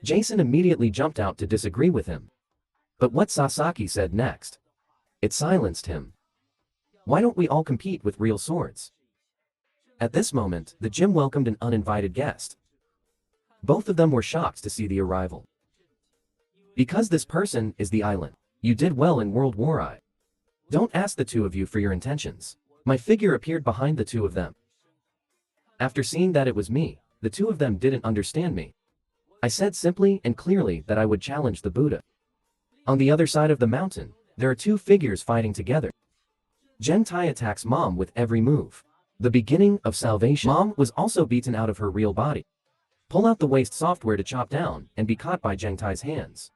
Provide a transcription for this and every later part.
Jason immediately jumped out to disagree with him. But what Sasaki said next, it silenced him. Why don't we all compete with real swords? At this moment, the gym welcomed an uninvited guest. Both of them were shocked to see the arrival. Because this person is the island. You did well in World War I. Don't ask the two of you for your intentions. My figure appeared behind the two of them. After seeing that it was me, the two of them didn't understand me. I said simply and clearly that I would challenge the Buddha. On the other side of the mountain, there are two figures fighting together. Zheng Tai attacks Mom with every move. The beginning of salvation. Mom was also beaten out of her real body. Pull out the waste software to chop down and be caught by Zheng Tai's hands.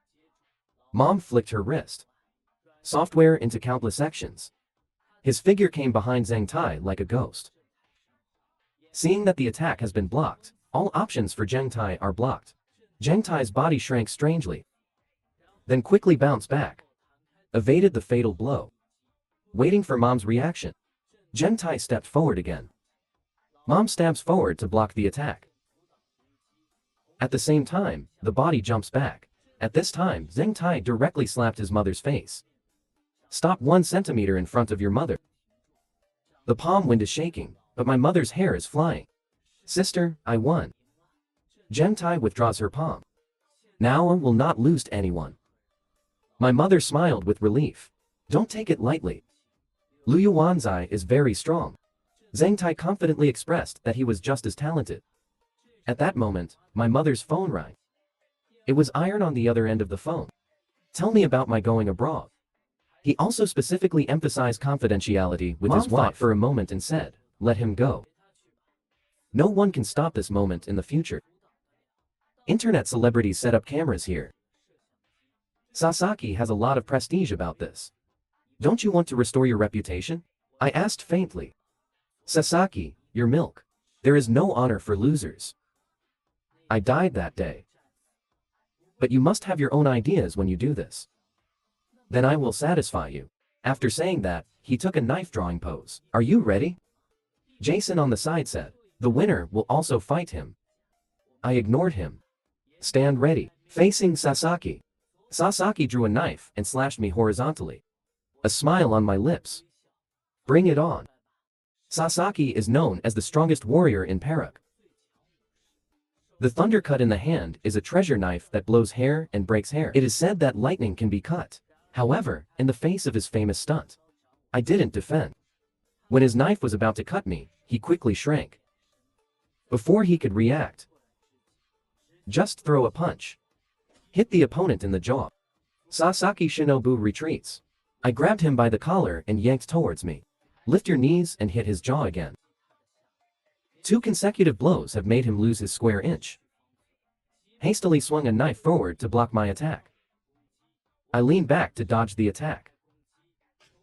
Mom flicked her wrist. Software into countless sections. His figure came behind Zheng Tai like a ghost. Seeing that the attack has been blocked, all options for Zheng Tai are blocked. Zheng Tai's body shrank strangely, then quickly bounced back, evaded the fatal blow. Waiting for Mom's reaction, Zheng Tai stepped forward again. Mom stabs forward to block the attack. At the same time, the body jumps back. At this time, Zheng Tai directly slapped his mother's face. Stop 1 centimeter in front of your mother. The palm wind is shaking, but my mother's hair is flying. Sister, I won. Zheng Tai withdraws her palm. Now I will not lose to anyone. My mother smiled with relief. Don't take it lightly. Liu Yuanzai is very strong. Zheng Tai confidently expressed that he was just as talented. At that moment, my mother's phone rang. It was Iron on the other end of the phone. Tell me about my going abroad. He also specifically emphasized confidentiality with his wife for a moment and said, let him go. No one can stop this moment in the future. Internet celebrities set up cameras here. Sasaki has a lot of prestige about this. Don't you want to restore your reputation? I asked faintly. Sasaki, your milk. There is no honor for losers. I died that day. But you must have your own ideas when you do this. Then I will satisfy you. After saying that, he took a knife drawing pose. Are you ready? Jason on the side said. The winner will also fight him. I ignored him. Stand ready. Facing Sasaki. Sasaki drew a knife and slashed me horizontally. A smile on my lips. Bring it on. Sasaki is known as the strongest warrior in Perak. The thunder cut in the hand is a treasure knife that blows hair and breaks hair. It is said that lightning can be cut. However, in the face of his famous stunt, I didn't defend. When his knife was about to cut me, he quickly shrank. Before he could react, just throw a punch. Hit the opponent in the jaw. Sasaki Shinobu retreats. I grabbed him by the collar and yanked towards me. Lift your knees and hit his jaw again. 2 consecutive blows have made him lose his square inch. Hastily swung a knife forward to block my attack. I leaned back to dodge the attack.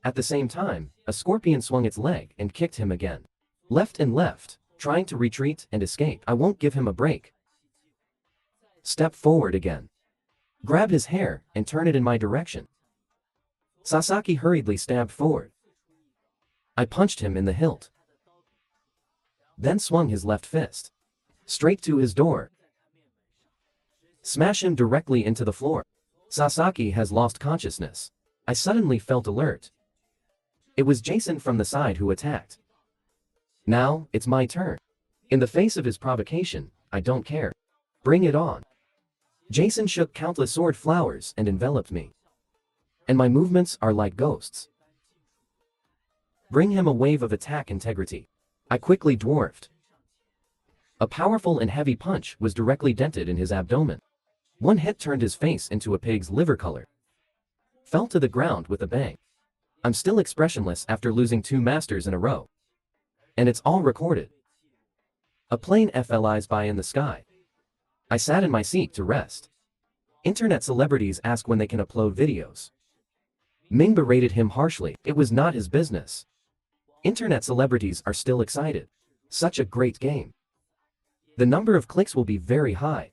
At the same time, a scorpion swung its leg and kicked him again. Left and left, trying to retreat and escape. I won't give him a break. Step forward again. Grab his hair and turn it in my direction. Sasaki hurriedly stabbed forward. I punched him in the hilt. Then swung his left fist straight to his door. Smash him directly into the floor. Sasaki has lost consciousness. I suddenly felt alert. It was Jason from the side who attacked. Now, it's my turn. In the face of his provocation, I don't care. Bring it on. Jason shook countless sword flowers and enveloped me. And my movements are like ghosts. Bring him a wave of attack integrity. I quickly dwarfed. A powerful and heavy punch was directly dented in his abdomen. One hit turned his face into a pig's liver color. Fell to the ground with a bang. I'm still expressionless after losing 2 masters in a row. And it's all recorded. A plane flies by in the sky. I sat in my seat to rest. Internet celebrities ask when they can upload videos. Ming berated him harshly. It was not his business. Internet celebrities are still excited. Such a great game. The number of clicks will be very high.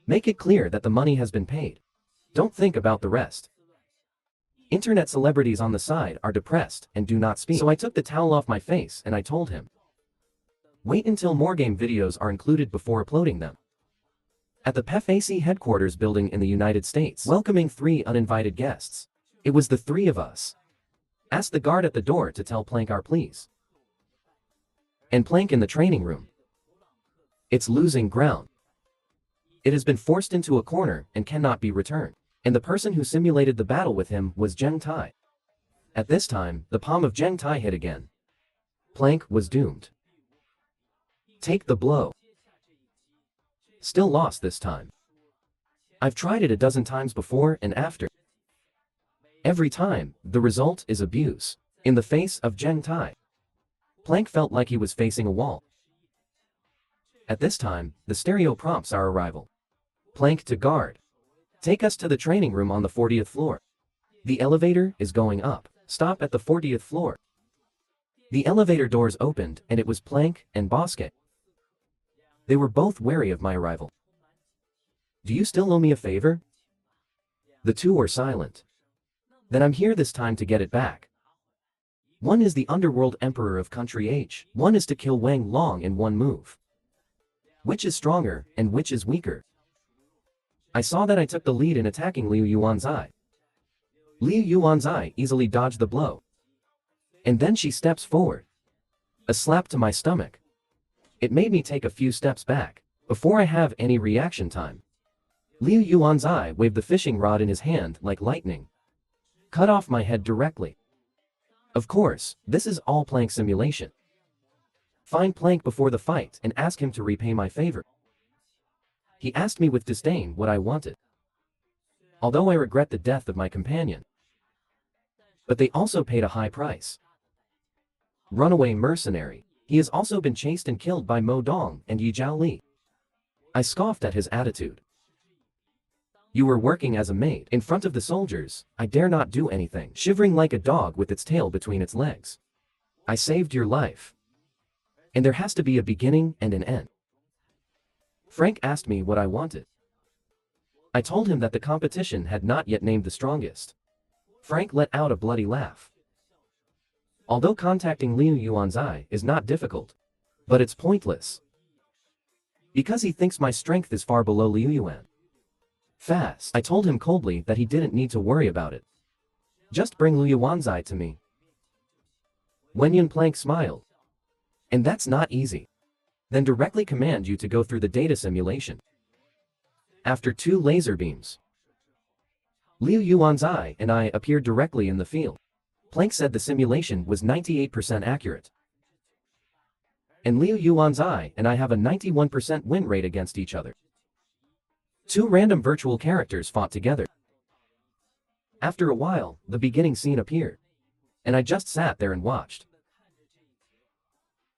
Make it clear that the money has been paid. Don't think about the rest. Internet celebrities on the side are depressed and do not speak. So I took the towel off my face and I told him, wait until more game videos are included before uploading them. At the PFAC headquarters building in the United States, welcoming 3 uninvited guests. It was the 3 of us. Asked the guard at the door to tell Plank our pleas. And Plank in the training room. It's losing ground. It has been forced into a corner and cannot be returned. And the person who simulated the battle with him was Zheng Tai. At this time, the palm of Zheng Tai hit again. Plank was doomed. Take the blow. Still lost this time. I've tried it a dozen times before and after. Every time, the result is abuse. In the face of Zheng Tai. Plank felt like he was facing a wall. At this time, the stereo prompts our arrival. Plank to guard. Take us to the training room on the 40th floor. The elevator is going up. Stop at the 40th floor. The elevator doors opened and it was Plank and Bosque. They were both wary of my arrival. Do you still owe me a favor? The 2 were silent. Then I'm here this time to get it back. One is the underworld emperor of country H. One is to kill Wang Long in one move. Which is stronger and which is weaker? I saw that I took the lead in attacking Liu Yuanzai. Liu Yuanzai easily dodged the blow. And then she steps forward. A slap to my stomach. It made me take a few steps back, before I have any reaction time. Liu Yuanzai waved the fishing rod in his hand like lightning. Cut off my head directly. Of course, this is all Plank simulation. Find Plank before the fight and ask him to repay my favor. He asked me with disdain what I wanted. Although I regret the death of my companion. But they also paid a high price. Runaway mercenary. He has also been chased and killed by Mo Dong and Yi Zhao Li. I scoffed at his attitude. You were working as a maid in front of the soldiers. I dare not do anything. Shivering like a dog with its tail between its legs. I saved your life. And there has to be a beginning and an end. Frank asked me what I wanted. I told him that the competition had not yet named the strongest. Frank let out a bloody laugh. Although contacting Liu Yuanzai is not difficult, but it's pointless. Because he thinks my strength is far below Liu Yuan. Fast. I told him coldly that he didn't need to worry about it. Just bring Liu Yuanzai to me. Wenyan Plank smiled. And that's not easy. Then directly command you to go through the data simulation. After 2 laser beams, Liu Yuanzai and I appeared directly in the field. Plank said the simulation was 98% accurate. And Liu Yuanzai and I have a 91% win rate against each other. 2 random virtual characters fought together. After a while, the beginning scene appeared. And I just sat there and watched.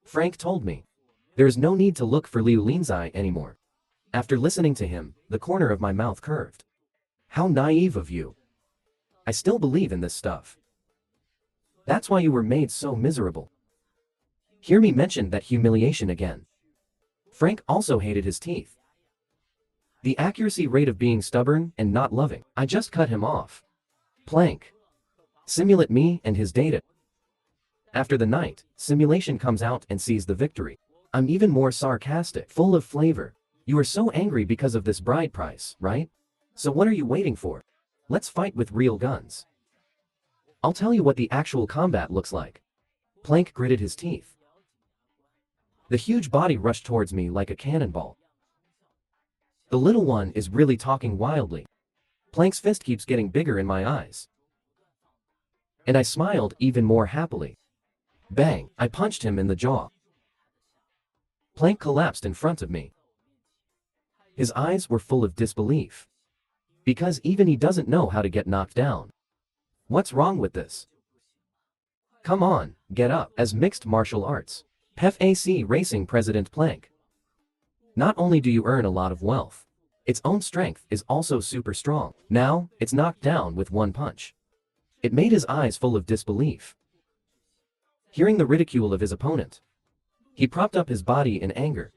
Frank told me, there's no need to look for Liu Linzai anymore. After listening to him, the corner of my mouth curved. How naive of you. I still believe in this stuff. That's why you were made so miserable. Hear me mention that humiliation again. Frank also hated his teeth. The accuracy rate of being stubborn and not loving. I just cut him off. Plank. Simulate me and his data. After the night, simulation comes out and sees the victory. I'm even more sarcastic, full of flavor. You are so angry because of this bride price, right? So what are you waiting for? Let's fight with real guns. I'll tell you what the actual combat looks like. Plank gritted his teeth. The huge body rushed towards me like a cannonball. The little one is really talking wildly. Plank's fist keeps getting bigger in my eyes. And I smiled even more happily. Bang! I punched him in the jaw. Plank collapsed in front of me. His eyes were full of disbelief. Because even he doesn't know how to get knocked down. What's wrong with this? Come on, get up. As mixed martial arts. PFAC Racing President Plank. Not only do you earn a lot of wealth, its own strength is also super strong. Now, it's knocked down with one punch. It made his eyes full of disbelief. Hearing the ridicule of his opponent, he propped up his body in anger.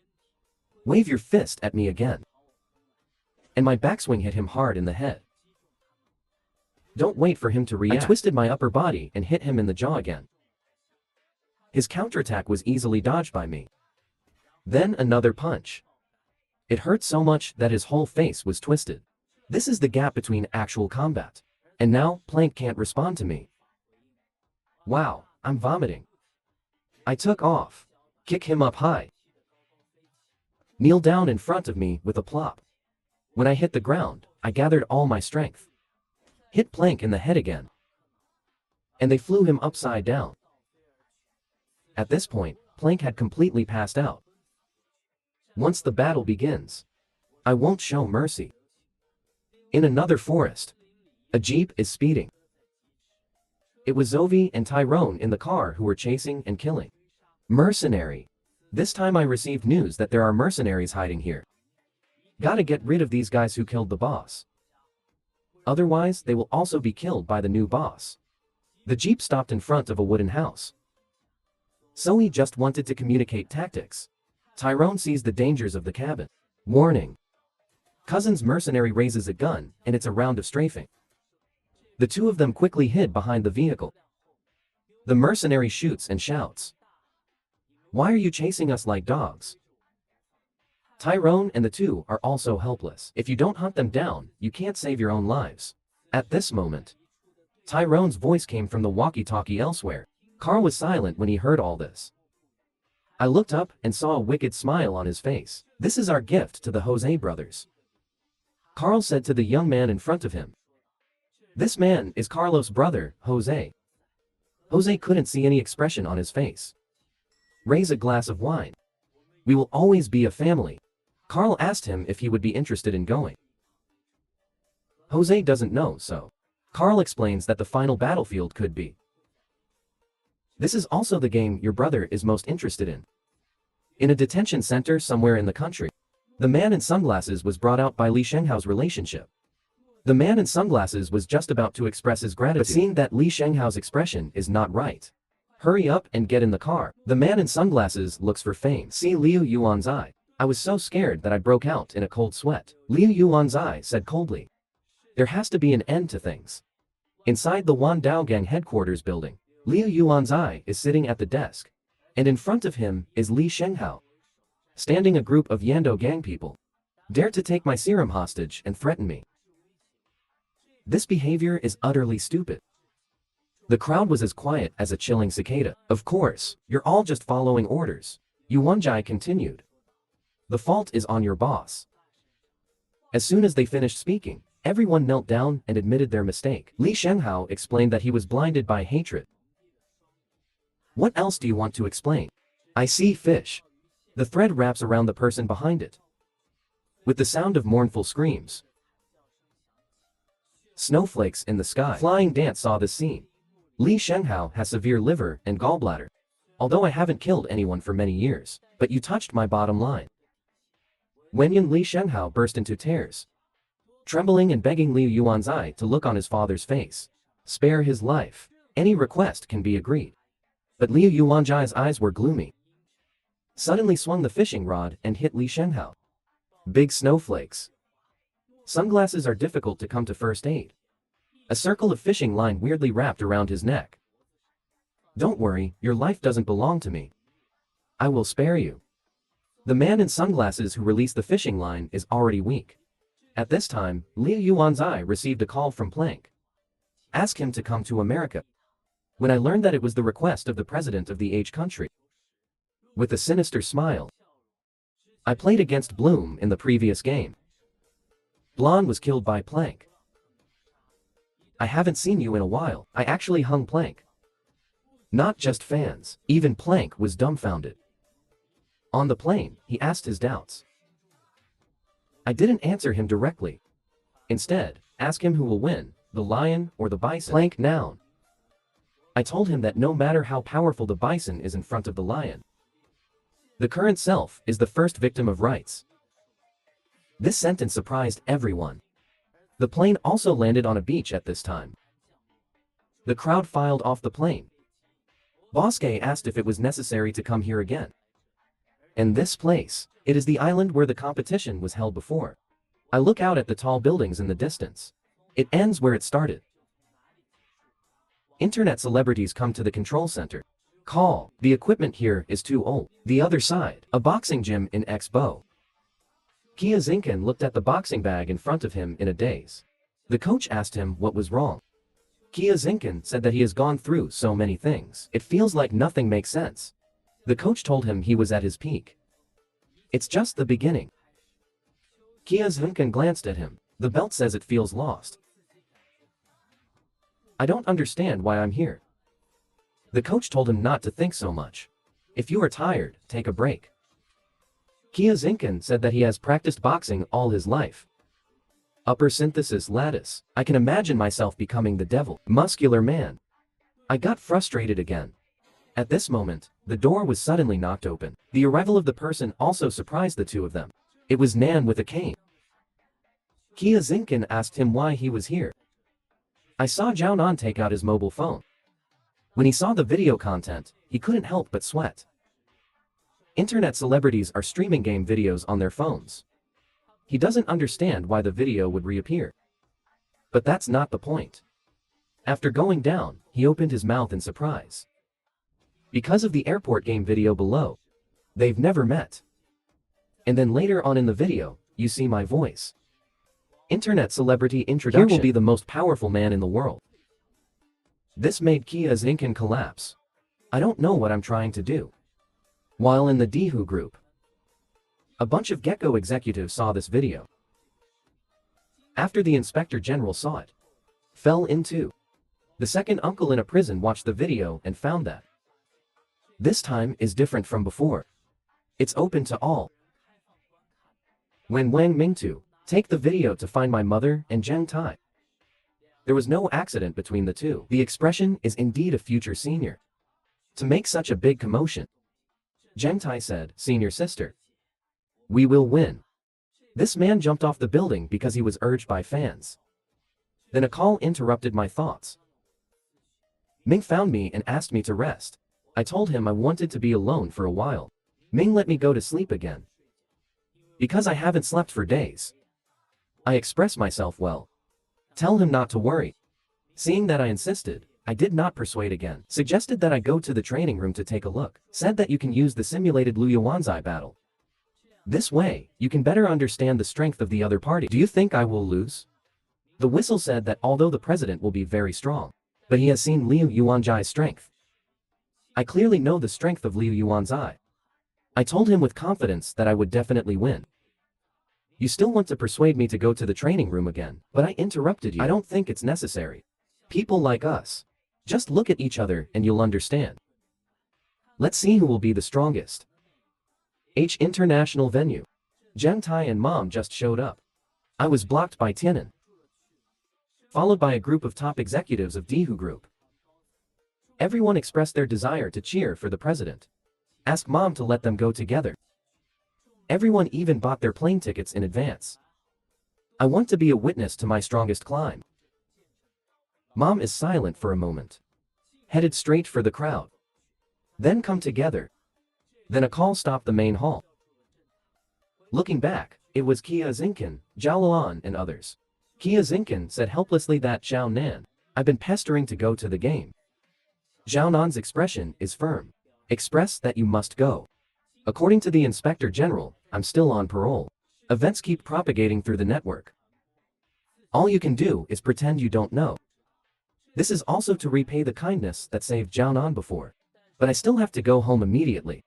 Wave your fist at me again. And my backswing hit him hard in the head. Don't wait for him to react. I twisted my upper body and hit him in the jaw again. His counterattack was easily dodged by me. Then another punch. It hurt so much that his whole face was twisted. This is the gap between actual combat. And now, Plank can't respond to me. Wow, I'm vomiting. I took off. Kick him up high. Kneel down in front of me with a plop. When I hit the ground, I gathered all my strength. Hit Plank in the head again. And they flew him upside down. At this point, Plank had completely passed out. Once the battle begins, I won't show mercy. In another forest, a jeep is speeding. It was Zoe and Tyrone in the car who were chasing and killing. Mercenary. This time I received news that there are mercenaries hiding here. Gotta get rid of these guys who killed the boss. Otherwise, they will also be killed by the new boss. The jeep stopped in front of a wooden house. Zoe just wanted to communicate tactics. Tyrone sees the dangers of the cabin. Warning. Cousin's mercenary raises a gun, and it's a round of strafing. The two of them quickly hid behind the vehicle. The mercenary shoots and shouts. Why are you chasing us like dogs? Tyrone and the two are also helpless. If you don't hunt them down, you can't save your own lives. At this moment, Tyrone's voice came from the walkie-talkie elsewhere. Carl was silent when he heard all this. I looked up and saw a wicked smile on his face. This is our gift to the Jose brothers. Carl said to the young man in front of him. This man is Carlos' brother, Jose. Jose couldn't see any expression on his face. Raise a glass of wine. We will always be a family. Carl asked him if he would be interested in going. Jose doesn't know, so Carl explains that the final battlefield could be. This is also the game your brother is most interested in. In a detention center somewhere in the country, the man in sunglasses was brought out by Li Shenghao's relationship. The man in sunglasses was just about to express his gratitude, but seeing that Li Shenghao's expression is not right. Hurry up and get in the car. The man in sunglasses looks for fame. See Liu Yuan's eye. I was so scared that I broke out in a cold sweat. Liu Yuan's eye said coldly. There has to be an end to things. Inside the Wandao Gang headquarters building, Liu Yuan's eye is sitting at the desk. And in front of him is Li Shenghao. Standing a group of Yando Gang people. Dare to take my serum hostage and threaten me. This behavior is utterly stupid. The crowd was as quiet as a chilling cicada. Of course, you're all just following orders. Yuanjai continued. The fault is on your boss. As soon as they finished speaking, everyone knelt down and admitted their mistake. Li Shenghao explained that he was blinded by hatred. What else do you want to explain? I see fish. The thread wraps around the person behind it. With the sound of mournful screams. Snowflakes in the sky. Flying Dance saw this scene. Li Shenghao has severe liver and gallbladder. Although I haven't killed anyone for many years, but you touched my bottom line. Wenyan Li Shenghao burst into tears. Trembling and begging Liu Yuan's eye to look on his father's face. Spare his life. Any request can be agreed. But Liu Yuanjai's eyes were gloomy. Suddenly swung the fishing rod and hit Li Shenghao. Big snowflakes. Sunglasses are difficult to come to first aid. A circle of fishing line weirdly wrapped around his neck. Don't worry, your life doesn't belong to me. I will spare you. The man in sunglasses who released the fishing line is already weak. At this time, Liu Yuan's eye received a call from Plank. Ask him to come to America. When I learned that it was the request of the president of the H country. With a sinister smile. I played against Bloom in the previous game. Blonde was killed by Plank. I haven't seen you in a while. I actually hung Plank. Not just fans, even Plank was dumbfounded. On the plane, he asked his doubts. I didn't answer him directly. Instead, ask him who will win, the lion or the bison. Plank noun. I told him that no matter how powerful the bison is in front of the lion, the current self is the first victim of rights. This sentence surprised everyone. The plane also landed on a beach at this time. The crowd filed off the plane. Bosque asked if it was necessary to come here again. And this place, it is the island where the competition was held before. I look out at the tall buildings in the distance. It ends where it started. Internet celebrities come to the control center. Call, the equipment here is too old. The other side, a boxing gym in Expo. Kia Zinkin looked at the boxing bag in front of him in a daze. The coach asked him what was wrong. Kia Zinkin said that he has gone through so many things. It feels like nothing makes sense. The coach told him he was at his peak. It's just the beginning. Kia Zinkin glanced at him. The belt says it feels lost. I don't understand why I'm here. The coach told him not to think so much. If you are tired, take a break. Kia Zinkin said that he has practiced boxing all his life. Upper synthesis lattice. I can imagine myself becoming the devil. Muscular man. I got frustrated again. At this moment, the door was suddenly knocked open. The arrival of the person also surprised the two of them. It was Nan with a cane. Kia Zinkin asked him why he was here. I saw Zhao Nan take out his mobile phone. When he saw the video content, he couldn't help but sweat. Internet celebrities are streaming game videos on their phones. He doesn't understand why the video would reappear. But that's not the point. After going down, he opened his mouth in surprise. Because of the airport game video below, they've never met. And then later on in the video, you see my voice. Internet celebrity introduction. Here will be the most powerful man in the world. This made Kia Zinkin collapse. I don't know what I'm trying to do. While in the Dihu group, a bunch of Gecko executives saw this video. After the inspector general saw it, fell into. The second uncle in a prison watched the video and found that this time is different from before. It's open to all. When Wang Mingtu, take the video to find my mother and Zheng Tai. There was no accident between the two. The expression is indeed a future senior. To make such a big commotion. Zheng Tai said, senior sister. We will win. This man jumped off the building because he was urged by fans. Then a call interrupted my thoughts. Ming found me and asked me to rest. I told him I wanted to be alone for a while. Ming let me go to sleep again. Because I haven't slept for days. I express myself well. Tell him not to worry. Seeing that I insisted, I did not persuade again. Suggested that I go to the training room to take a look. Said that you can use the simulated Liu Yuanzai battle. This way, you can better understand the strength of the other party. Do you think I will lose? The whistle said that although the president will be very strong, but he has seen Liu Yuanzai's strength. I clearly know the strength of Liu Yuanzai. I told him with confidence that I would definitely win. You still want to persuade me to go to the training room again, but I interrupted you. I don't think it's necessary. People like us. Just look at each other and you'll understand. Let's see who will be the strongest. International venue. Zheng Tai and Mom just showed up. I was blocked by Tianan. Followed by a group of top executives of Dihu Group. Everyone expressed their desire to cheer for the president. Ask Mom to let them go together. Everyone even bought their plane tickets in advance. I want to be a witness to my strongest climb. Mom is silent for a moment. Headed straight for the crowd. Then come together. Then a call stopped the main hall. Looking back, it was Kia Zinkin, Zhao Luan and others. Kia Zinkin said helplessly that Zhao Nan, I've been pestering to go to the game. Zhao Nan's expression is firm. Express that you must go. According to the inspector general, I'm still on parole. Events keep propagating through the network. All you can do is pretend you don't know. This is also to repay the kindness that saved Zhao Nan before. But I still have to go home immediately.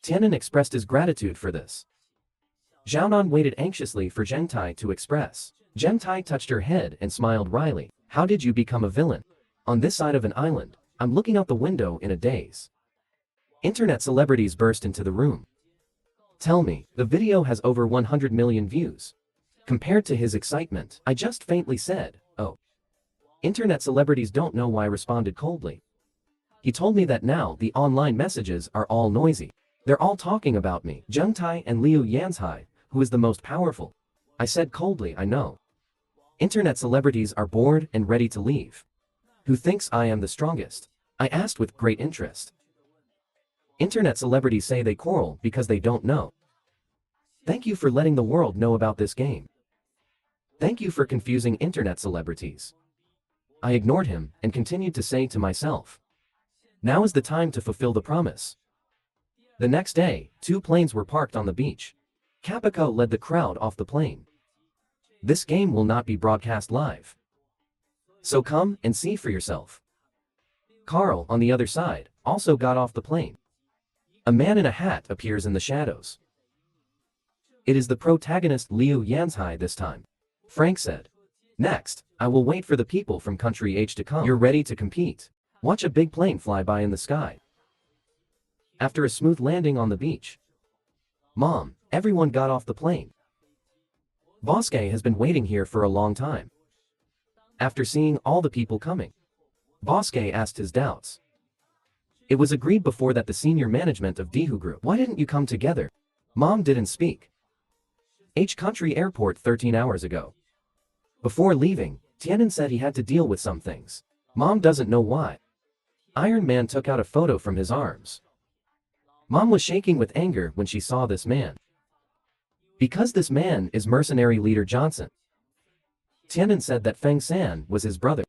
Tianan expressed his gratitude for this. Zhao Nan waited anxiously for Zheng Tai to express. Zheng Tai touched her head and smiled wryly. How did you become a villain? On this side of an island, I'm looking out the window in a daze. Internet celebrities burst into the room. Tell me, the video has over 100 million views. Compared to his excitement, I just faintly said, oh. Internet celebrities don't know why I responded coldly. He told me that now the online messages are all noisy. They're all talking about me, Zheng Tai and Liu Yanzhai, who is the most powerful. I said coldly, I know. Internet celebrities are bored and ready to leave. Who thinks I am the strongest? I asked with great interest. Internet celebrities say they quarrel because they don't know. Thank you for letting the world know about this game. Thank you for confusing internet celebrities. I ignored him and continued to say to myself. Now is the time to fulfill the promise. The next day, 2 planes were parked on the beach. Capico led the crowd off the plane. This game will not be broadcast live. So come and see for yourself. Carl, on the other side, also got off the plane. A man in a hat appears in the shadows. It is the protagonist Liu Yanzhai this time. Frank said. Next, I will wait for the people from country H to come. You're ready to compete. Watch a big plane fly by in the sky. After a smooth landing on the beach. Mom, everyone got off the plane. Bosque has been waiting here for a long time. After seeing all the people coming, Bosque asked his doubts. It was agreed before that the senior management of Dihu Group. Why didn't you come together? Mom didn't speak. H Country Airport 13 hours ago. Before leaving, Tianan said he had to deal with some things. Mom doesn't know why. Iron Man took out a photo from his arms. Mom was shaking with anger when she saw this man. Because this man is mercenary leader Johnson. Tianan said that Feng San was his brother.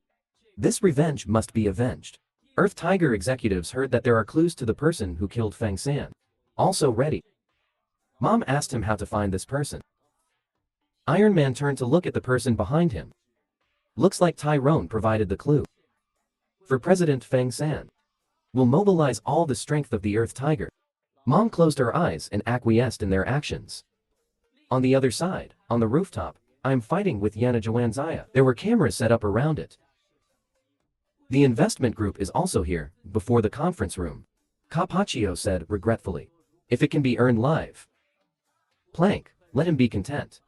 This revenge must be avenged. Earth Tiger executives heard that there are clues to the person who killed Feng San. Also ready. Mom asked him how to find this person. Iron Man turned to look at the person behind him. Looks like Tyrone provided the clue. For President Feng San. Will mobilize all the strength of the Earth Tiger. Mom closed her eyes and acquiesced in their actions. On the other side, on the rooftop, I'm fighting with Yana Joanzaya. There were cameras set up around it. The investment group is also here, before the conference room. Carpaccio said regretfully. If it can be earned live. Plank, let him be content.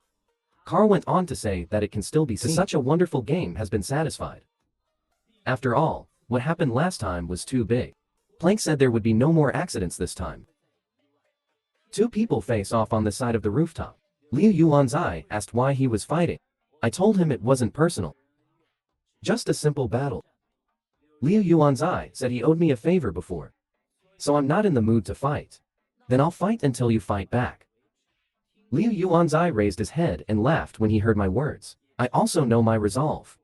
Carl went on to say that it can still be seen. Such a wonderful game has been satisfied. After all, what happened last time was too big. Plank said there would be no more accidents this time. Two people face off on the side of the rooftop. Liu Yuanzai asked why he was fighting. I told him it wasn't personal. Just a simple battle. Liu Yuanzai said he owed me a favor before. So I'm not in the mood to fight. Then I'll fight until you fight back. Liu Yuanzai raised his head and laughed when he heard my words. I also know my resolve.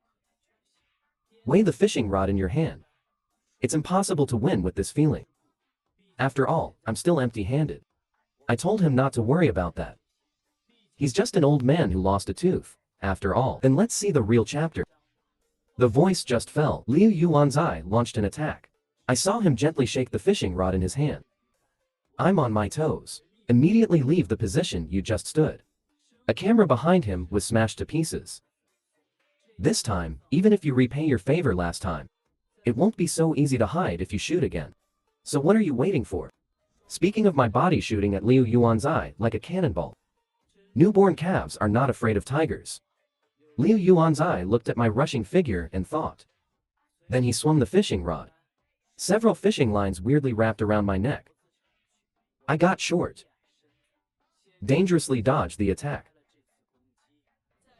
Weigh the fishing rod in your hand. It's impossible to win with this feeling. After all, I'm still empty-handed. I told him not to worry about that. He's just an old man who lost a tooth, after all. Then let's see the real chapter. The voice just fell. Liu Yuanzai launched an attack. I saw him gently shake the fishing rod in his hand. I'm on my toes. Immediately leave the position you just stood. A camera behind him was smashed to pieces. This time, even if you repay your favor last time, it won't be so easy to hide if you shoot again. So what are you waiting for? Speaking of my body shooting at Liu Yuanzai like a cannonball. Newborn calves are not afraid of tigers. Liu Yuanzai looked at my rushing figure and thought. Then he swung the fishing rod. Several fishing lines weirdly wrapped around my neck. I got short. Dangerously dodged the attack.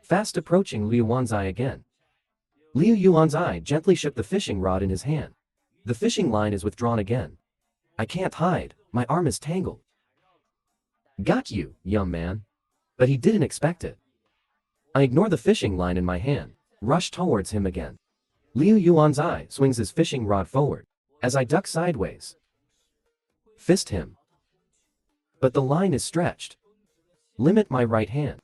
Fast approaching Liu Yuanzai again. Liu Yuanzai gently shook the fishing rod in his hand. The fishing line is withdrawn again. I can't hide, my arm is tangled. Got you, young man. But he didn't expect it. I ignore the fishing line in my hand, rush towards him again. Liu Yuanzai swings his fishing rod forward, as I duck sideways. Fist him. But the line is stretched. Limit my right hand.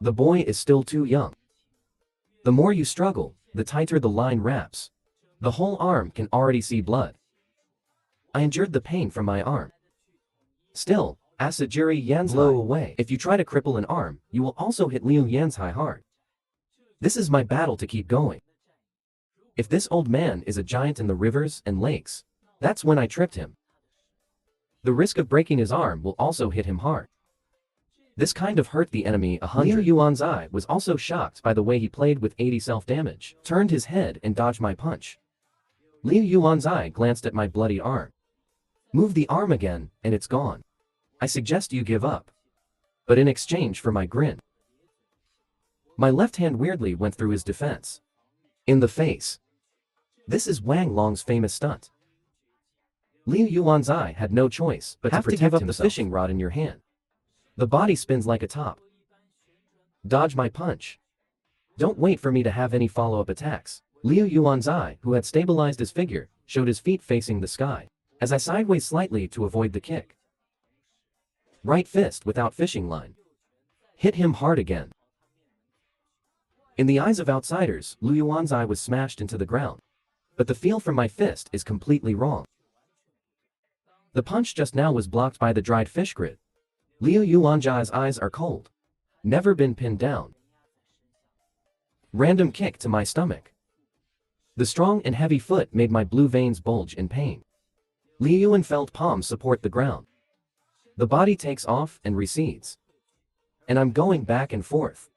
The boy is still too young. The more you struggle, the tighter the line wraps. The whole arm can already see blood. I endured the pain from my arm. Still, Asajiri Yanzai blow away. If you try to cripple an arm, you will also hit Liu Yanzai hard. This is my battle to keep going. If this old man is a giant in the rivers and lakes, that's when I tripped him. The risk of breaking his arm will also hit him hard. This kind of hurt the enemy 100. Liu Yuanzai was also shocked by the way he played with 80 self-damage, turned his head and dodged my punch. Liu Yuanzai glanced at my bloody arm. Move the arm again, and it's gone. I suggest you give up. But in exchange for my grin. My left hand weirdly went through his defense. In the face. This is Wang Long's famous stunt. Liu Yuanzai had no choice but to protect give up himself. The fishing rod in your hand. The body spins like a top. Dodge my punch. Don't wait for me to have any follow-up attacks. Liu Yuanzai, who had stabilized his figure, showed his feet facing the sky, as I sideways slightly to avoid the kick. Right fist without fishing line. Hit him hard again. In the eyes of outsiders, Liu Yuan's eye was smashed into the ground. But the feel from my fist is completely wrong. The punch just now was blocked by the dried fish grit. Liu Yuan's eyes are cold. Never been pinned down. Random kick to my stomach. The strong and heavy foot made my blue veins bulge in pain. Liu Yuan felt palms support the ground. The body takes off and recedes. And I'm going back and forth.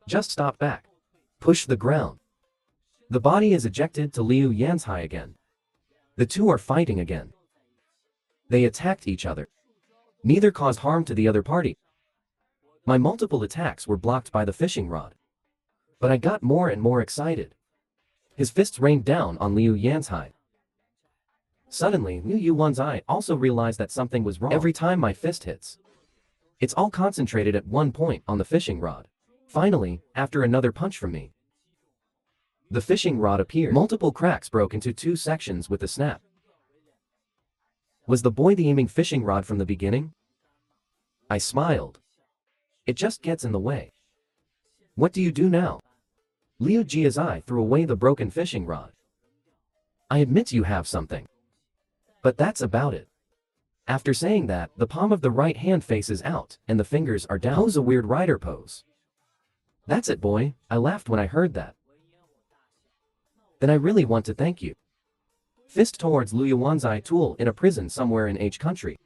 Just stop back. Push the ground. The body is ejected to Liu Yan's high again. The two are fighting again. They attacked each other. Neither caused harm to the other party. My multiple attacks were blocked by the fishing rod. But I got more and more excited. His fists rained down on Liu Yan's hide. Suddenly, Liu Yuan's eye also realized that something was wrong. Every time my fist hits, it's all concentrated at one point on the fishing rod. Finally, after another punch from me, the fishing rod appeared. Multiple cracks broke into two sections with a snap. Was the boy the aiming fishing rod from the beginning? I smiled. It just gets in the way. What do you do now? Liu Jia's eye threw away the broken fishing rod. I admit you have something. But that's about it. After saying that, the palm of the right hand faces out, and the fingers are down. Pose a weird rider pose. That's it, boy. I laughed when I heard that. Then I really want to thank you. Fist towards Liu Yuan's eye tool in a prison somewhere in H country.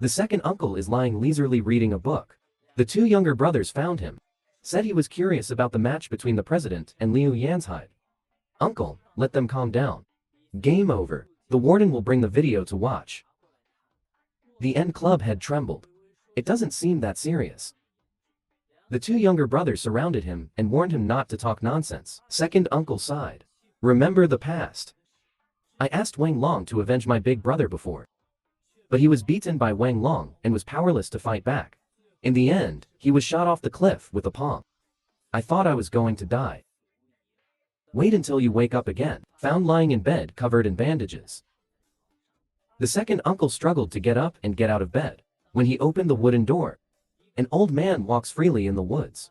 The second uncle is lying leisurely reading a book. The two younger brothers found him. Said he was curious about the match between the president and Liu Yan's hide. Uncle, let them calm down. Game over. The warden will bring the video to watch. The N Club head trembled. It doesn't seem that serious. The two younger brothers surrounded him and warned him not to talk nonsense. Second uncle sighed. Remember the past. I asked Wang Long to avenge my big brother before. But he was beaten by Wang Long and was powerless to fight back. In the end, he was shot off the cliff with a palm. I thought I was going to die. Wait until you wake up again, found lying in bed covered in bandages. The second uncle struggled to get up and get out of bed. When he opened the wooden door, an old man walks freely in the woods.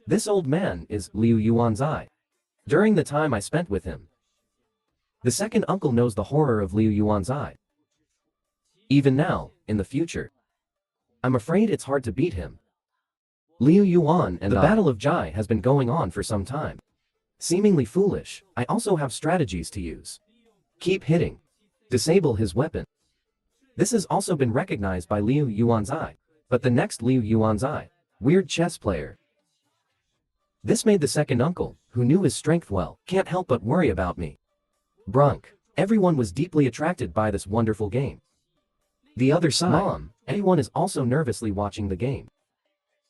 This old man is Liu Yuan's eye. During the time I spent with him, the second uncle knows the horror of Liu Yuan's eye. Even now, in the future, I'm afraid it's hard to beat him. Liu Yuan and the Battle of Jai has been going on for some time. Seemingly foolish, I also have strategies to use. Keep hitting. Disable his weapon. This has also been recognized by Liu Yuan's eye. But the next Liu Yuan's eye, weird chess player. This made the second uncle, who knew his strength well, can't help but worry about me. Brunk. Everyone was deeply attracted by this wonderful game. The other side, Mom, everyone is also nervously watching the game.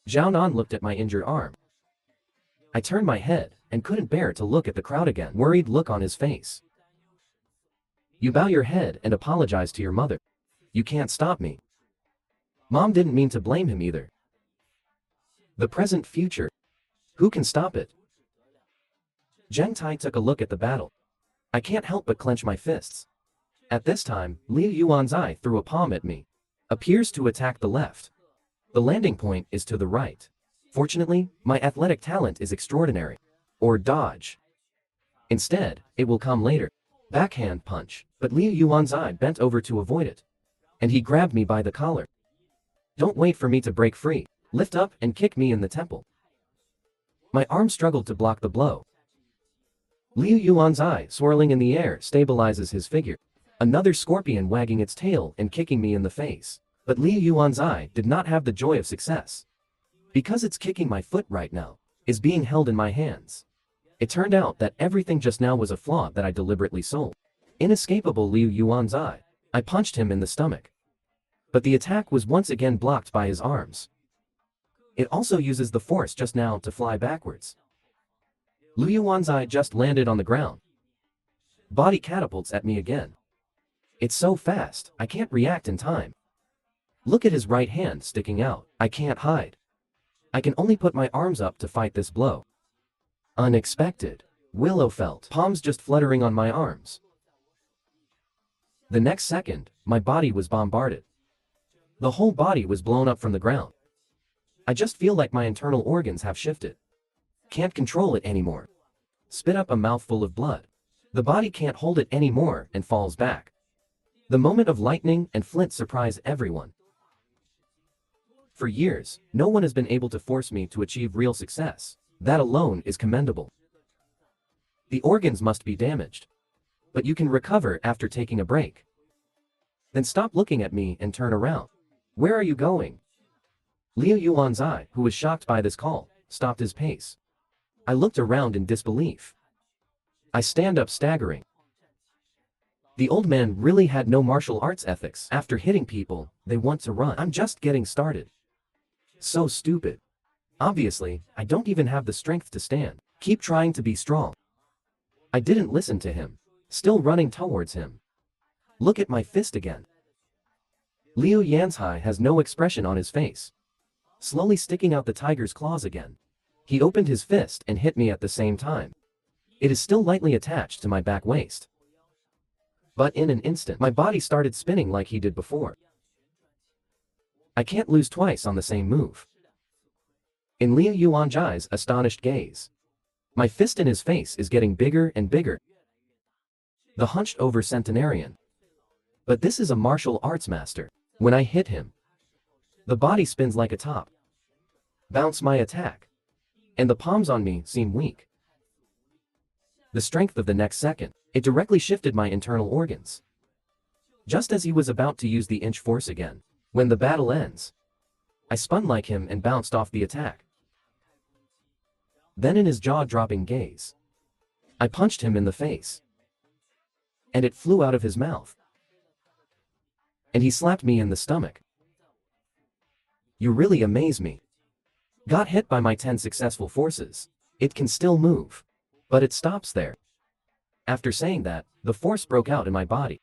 Zhao Nan looked at my injured arm. I turned my head, and couldn't bear to look at the crowd again. Worried look on his face. You bow your head and apologize to your mother. You can't stop me. Mom didn't mean to blame him either. The present future. Who can stop it? Zheng Tai took a look at the battle. I can't help but clench my fists. At this time, Liu Yuan's eye threw a palm at me. Appears to attack the left. The landing point is to the right. Fortunately, my athletic talent is extraordinary. Or dodge. Instead, it will come later. Backhand punch, but Liu Yuan's eye bent over to avoid it. And he grabbed me by the collar. Don't wait for me to break free. Lift up and kick me in the temple. My arm struggled to block the blow. Liu Yuan's eye, swirling in the air, stabilizes his figure. Another scorpion wagging its tail and kicking me in the face. But Liu Yuan's eye did not have the joy of success. Because it's kicking my foot right now, is being held in my hands. It turned out that everything just now was a flaw that I deliberately sold. Inescapable Liu Yuan's eye. I punched him in the stomach. But the attack was once again blocked by his arms. It also uses the force just now to fly backwards. Liu Yuan's eye just landed on the ground. Body catapults at me again. It's so fast, I can't react in time. Look at his right hand sticking out. I can't hide. I can only put my arms up to fight this blow. Unexpected. Willow felt palms just fluttering on my arms. The next second, my body was bombarded. The whole body was blown up from the ground. I just feel like my internal organs have shifted. Can't control it anymore. Spit up a mouthful of blood. The body can't hold it anymore and falls back. The moment of lightning and flint surprise everyone. For years, no one has been able to force me to achieve real success. That alone is commendable. The organs must be damaged. But you can recover after taking a break. Then stop looking at me and turn around. Where are you going? Liu Yuanzai, who was shocked by this call, stopped his pace. I looked around in disbelief. I stand up staggering. The old man really had no martial arts ethics. After hitting people, they want to run. I'm just getting started. So stupid. Obviously, I don't even have the strength to stand. Keep trying to be strong. I didn't listen to him. Still running towards him. Look at my fist again. Liu Yanzhai has no expression on his face. Slowly sticking out the tiger's claws again. He opened his fist and hit me at the same time. It is still lightly attached to my back waist. But in an instant, my body started spinning like he did before. I can't lose twice on the same move. In Liu Yuanzhai's astonished gaze, my fist in his face is getting bigger and bigger. The hunched-over centenarian. But this is a martial arts master. When I hit him, the body spins like a top. Bounce my attack. And the palms on me seem weak. The strength of the next second, it directly shifted my internal organs. Just as he was about to use the inch force again, when the battle ends, I spun like him and bounced off the attack. Then in his jaw-dropping gaze, I punched him in the face. And it flew out of his mouth. And he slapped me in the stomach. You really amaze me. Got hit by my 10 successful forces. It can still move. But it stops there. After saying that, the force broke out in my body.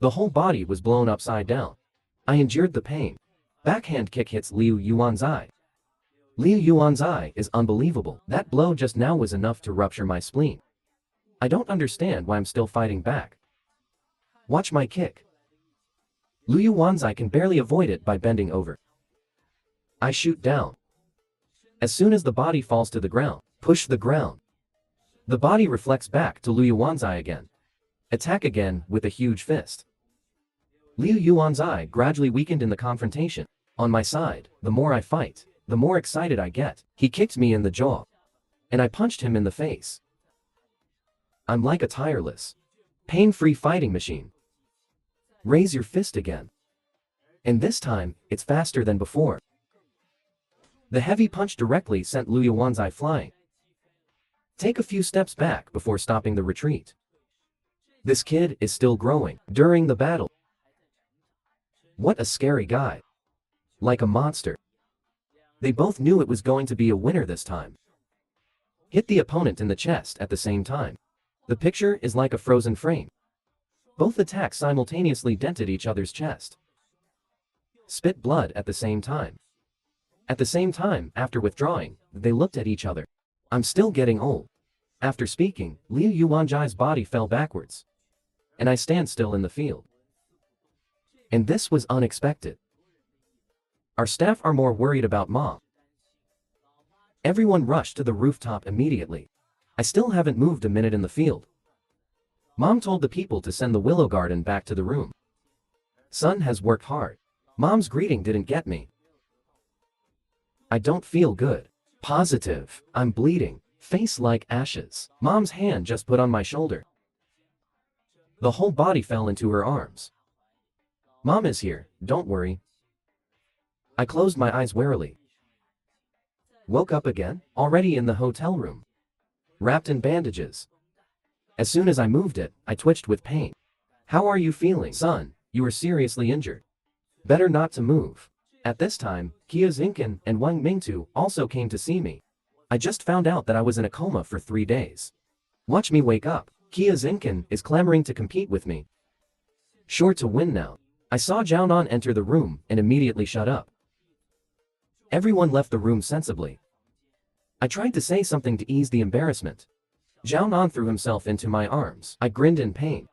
The whole body was blown upside down. I endured the pain. Backhand kick hits Liu Yuanzai. Liu Yuanzai is unbelievable. That blow just now was enough to rupture my spleen. I don't understand why I'm still fighting back. Watch my kick. Liu Yuanzai can barely avoid it by bending over. I shoot down. As soon as the body falls to the ground, push the ground. The body reflects back to Liu Yuanzai again. Attack again with a huge fist. Liu Yuanzai gradually weakened in the confrontation. On my side, the more I fight, the more excited I get. He kicked me in the jaw. And I punched him in the face. I'm like a tireless, pain-free fighting machine. Raise your fist again. And this time, it's faster than before. The heavy punch directly sent Liu Yuanzai flying. Take a few steps back before stopping the retreat. This kid is still growing. During the battle. What a scary guy. Like a monster. They both knew it was going to be a winner this time. Hit the opponent in the chest at the same time. The picture is like a frozen frame. Both attacks simultaneously dented each other's chest. Spit blood at the same time. At the same time, after withdrawing, they looked at each other. I'm still getting old. After speaking, Liu Yuanzhai's body fell backwards. And I stand still in the field. And this was unexpected. Our staff are more worried about Mom. Everyone rushed to the rooftop immediately. I still haven't moved a minute in the field. Mom told the people to send the willow garden back to the room. Son has worked hard. Mom's greeting didn't get me. I don't feel good. Positive. I'm bleeding. Face like ashes. Mom's hand just put on my shoulder. The whole body fell into her arms. Mom is here, don't worry. I closed my eyes warily. Woke up again, already in the hotel room. Wrapped in bandages. As soon as I moved it, I twitched with pain. How are you feeling, son? You are seriously injured. Better not to move. At this time, Kia Zinkin and Wang Mingtu also came to see me. I just found out that I was in a coma for 3 days. Watch me wake up. Kia Zinkin is clamoring to compete with me. Sure to win now. I saw Zhao Nan enter the room and immediately shut up. Everyone left the room sensibly. I tried to say something to ease the embarrassment. Zhao Nan threw himself into my arms. I grinned in pain.